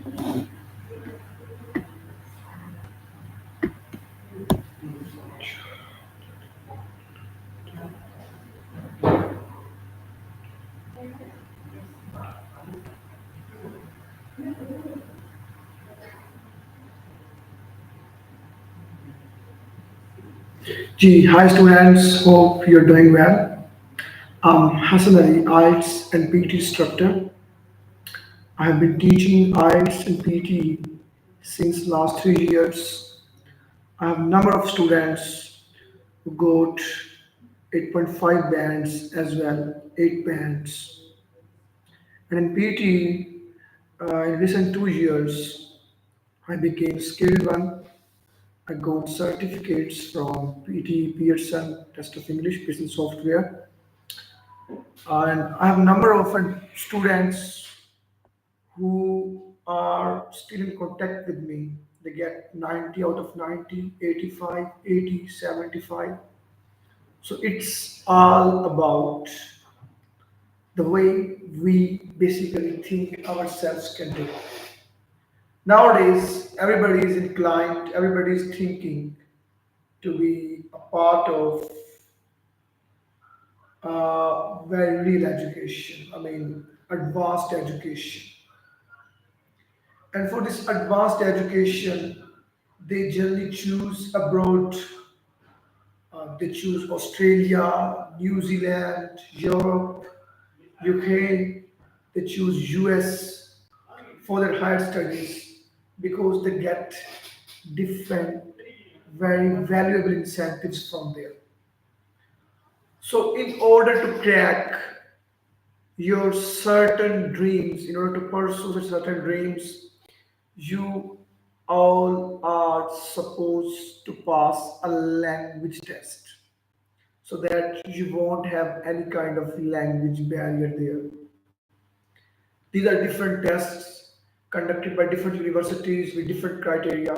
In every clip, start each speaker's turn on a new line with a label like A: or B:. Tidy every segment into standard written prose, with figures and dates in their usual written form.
A: Hi students, hope you're doing well. I'm Hassan Ali, IELTS and PT instructor. I have been teaching IELTS and PT since last 3 years. I have a number of students who got 8.5 bands as well, 8 bands. And in PT, in recent 2 years, I became skilled one. I got certificates from PTE Pearson Test of English Business Software, and I have a number of students who are still in contact with me. They get 90 out of 90, 85, 80, 75. So it's all about the way we basically think ourselves can do. Nowadays, everybody is inclined, everybody is thinking to be a part of very real education, I mean, advanced education. And for this advanced education, they generally choose abroad. They choose Australia, New Zealand, Europe, UK. They choose US for their higher studies because they get different, very valuable incentives from there. So, in order to crack your certain dreams, in order to pursue certain dreams, you all are supposed to pass a language test so that you won't have any kind of language barrier there. These are different tests conducted by different universities with different criteria.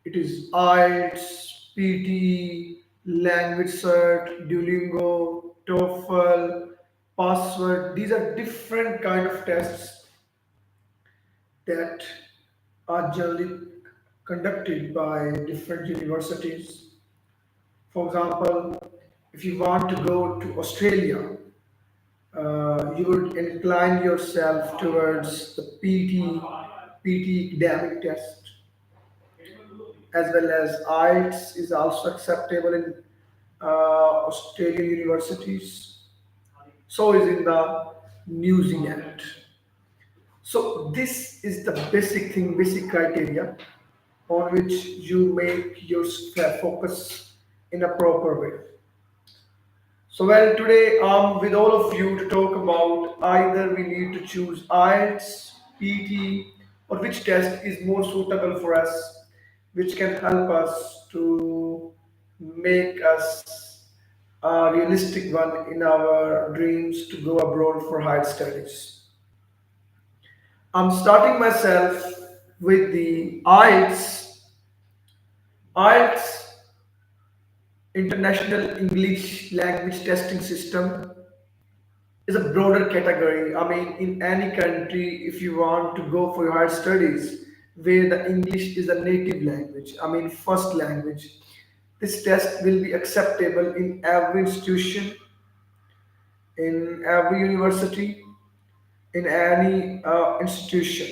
A: It is IELTS, PTE, language cert, Duolingo, TOEFL, password. These are different kind of tests that are generally conducted by different universities. For example, if you want to go to Australia, you would incline yourself towards the PT academic test, as well as IELTS is also acceptable in Australian universities. So is in the New Zealand. So this is the basic thing, basic criteria on which you make your focus in a proper way. So well, today I'm with all of you to talk about either we need to choose IELTS, PT, or which test is more suitable for us, which can help us to make us a realistic one in our dreams to go abroad for higher studies. I'm starting myself with the IELTS. IELTS International English Language Testing System is a broader category. I mean, in any country, if you want to go for your higher studies, where the English is a native language, I mean, first language, this test will be acceptable in every institution, in every university, in any institution.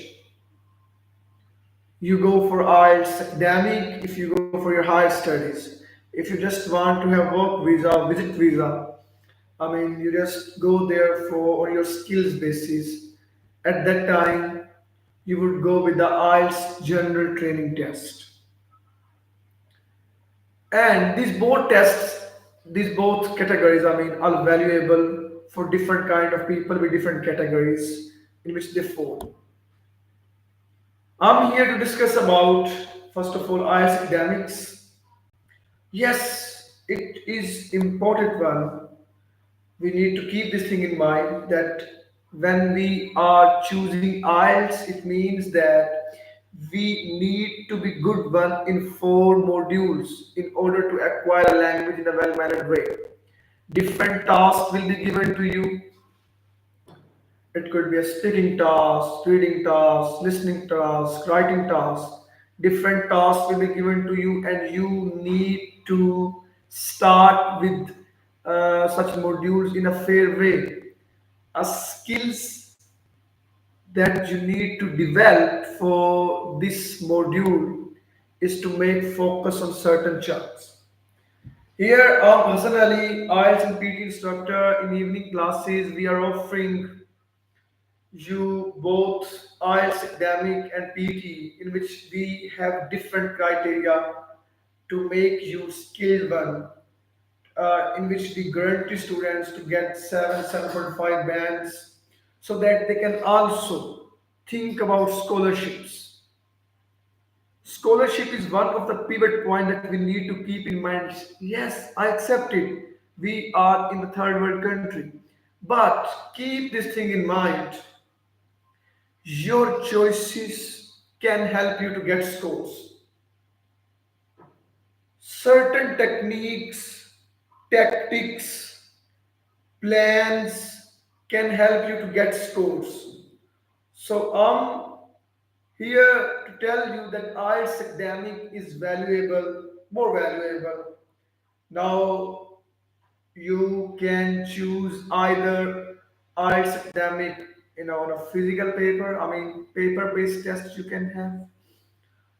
A: You go for IELTS academic if you go for your higher studies. If you just want to have work visa, visit visa, I mean, you just go there for on your skills basis. At that time, you would go with the IELTS general training test. And these both categories, I mean, are valuable for different kind of people with different categories in which they fall. I'm here to discuss about, first of all, IELTS academics. Yes, it is important one. We need to keep this thing in mind that when we are choosing IELTS, it means that we need to be good one in 4 modules in order to acquire a language in a well-mannered way. Different tasks will be given to you. It could be a speaking task, reading task, listening task, writing task. Different tasks will be given to you, and you need to start with such modules in a fair way. A skills that you need to develop for this module is to make focus on certain chunks. Here, personally, IELTS and PT instructor in evening classes, we are offering you both IELTS academic and PT, in which we have different criteria to make you skilled one, in which we guarantee students to get 7.5 bands, so that they can also think about scholarships. Scholarship is one of the pivot point that we need to keep in mind. Yes, I accept it. We are in the third world country. But keep this thing in mind. Your choices can help you to get scores. Certain techniques, tactics, plans can help you to get scores. So I'm here to tell you that IELTS academic is valuable, more valuable. Now you can choose either IELTS academic, on a physical paper. I mean, paper-based tests you can have,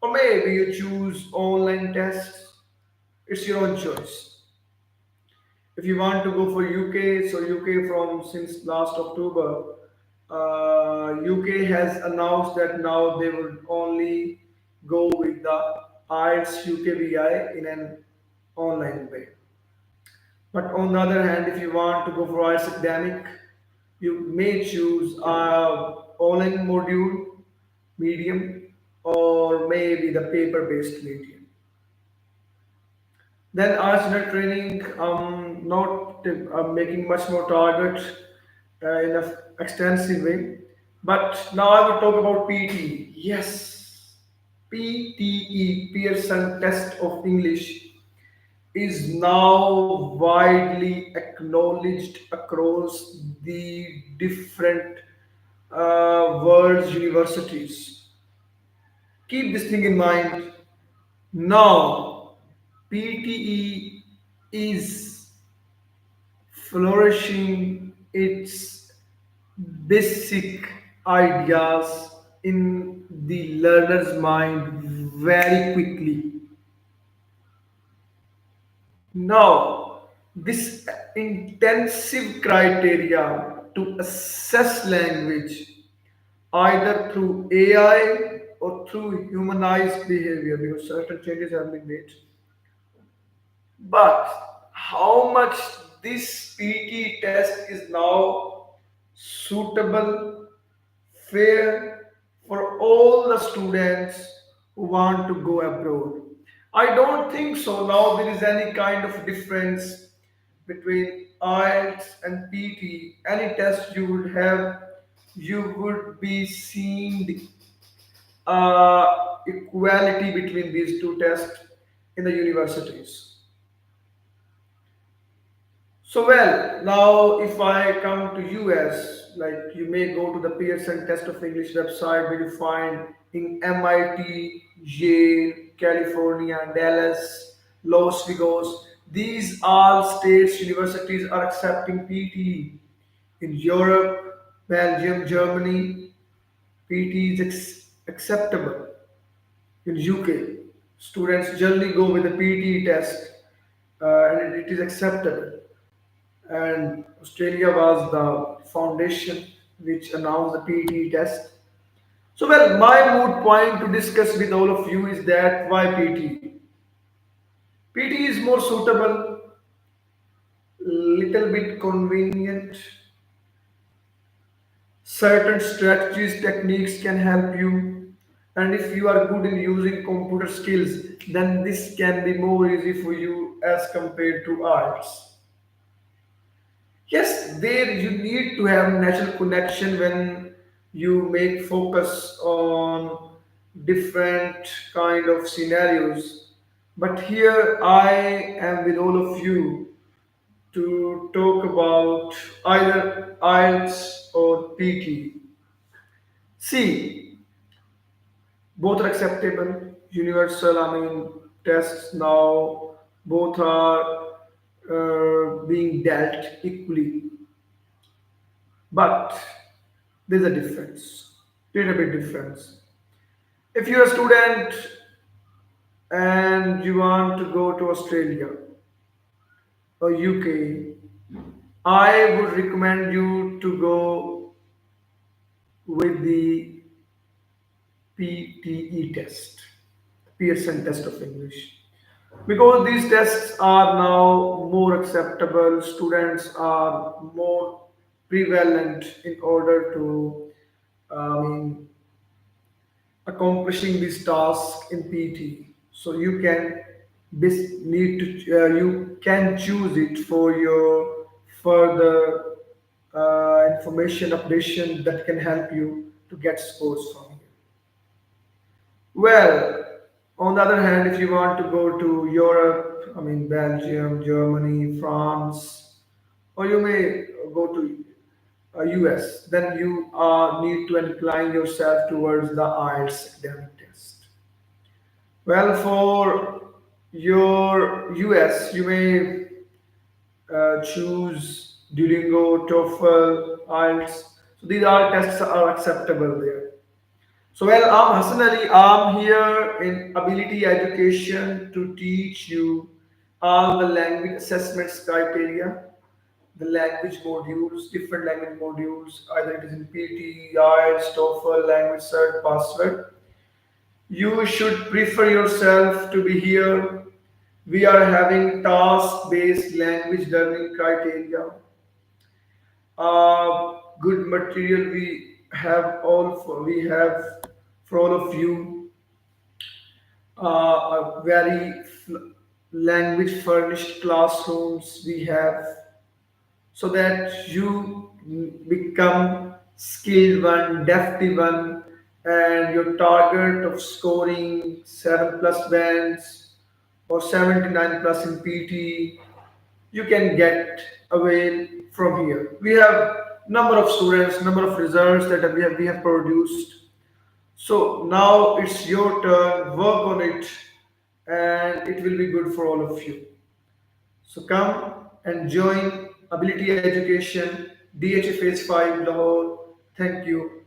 A: or maybe you choose online tests. It's your own choice. If you want to go for UK, so UK from since last October, UK has announced that now they would only go with the IELTS UKVI in an online way. But on the other hand, if you want to go for IELTS academic, you may choose online module, medium, or maybe the paper-based medium. Then arsenal training, not making much more target in an extensive way. But now I will talk about PT. Yes, PTE, Pearson Test of English, is now widely acknowledged across the different world's universities. Keep this thing in mind. Now, PTE is flourishing its basic ideas in the learner's mind very quickly. Now, this intensive criteria to assess language either through AI or through humanized behavior, because certain changes have been made. But how much this PT test is now suitable, fair for all the students who want to go abroad? I don't think so. Now there is any kind of difference between IELTS and PT. Any test you would have, you would be seeing the equality between these two tests in the universities. So well, now if I come to US, like you may go to the Pearson Test of English website where you find in MIT, Yale, California, Dallas, Los Vigos, these all states universities are accepting PTE. In Europe, Belgium, Germany, PTE is acceptable. In UK, students generally go with the PTE test, and it is acceptable. And Australia was the foundation which announced the PTE test. So, well, my mood point to discuss with all of you is that why PT? PT is more suitable, little bit convenient. Certain strategies, techniques can help you, and if you are good in using computer skills, then this can be more easy for you as compared to arts. Yes, there you need to have natural connection when you make focus on different kind of scenarios. But here I am with all of you to talk about either IELTS or PTE. See, both are acceptable, universal. I mean, tests now both are being dealt equally, but there's a difference, little bit difference. If you're a student and you want to go to Australia or UK, I would recommend you to go with the PTE test, Pearson test of English. Because these tests are now more acceptable, students are more prevalent in order to accomplishing this task in PT. So you can you can choose it for your further information updation that can help you to get scores from here. Well, on the other hand, if you want to go to Europe, I mean Belgium, Germany, France, or you may go to US, then you need to incline yourself towards the IELTS academic test. Well, for your US, you may choose Duolingo, TOEFL, IELTS. So these are tests are acceptable there. So well, I'm Hassan Ali. I'm here in Ability Education to teach you all the language assessments criteria, the language modules, different language modules, either it is in PT, IELTS, TOEFL, language cert, password. You should prefer yourself to be here. We are having task-based language learning criteria. Good material we have for all of you. A very language furnished classrooms we have so that you become skilled one, deft one, and your target of scoring 7 plus bands or 79 plus in PT, you can get away from here. We have number of students, number of results that we have produced. So now it's your turn, work on it, and it will be good for all of you. So come and join Ability Education, DHA Phase 5 Lahore. Thank you.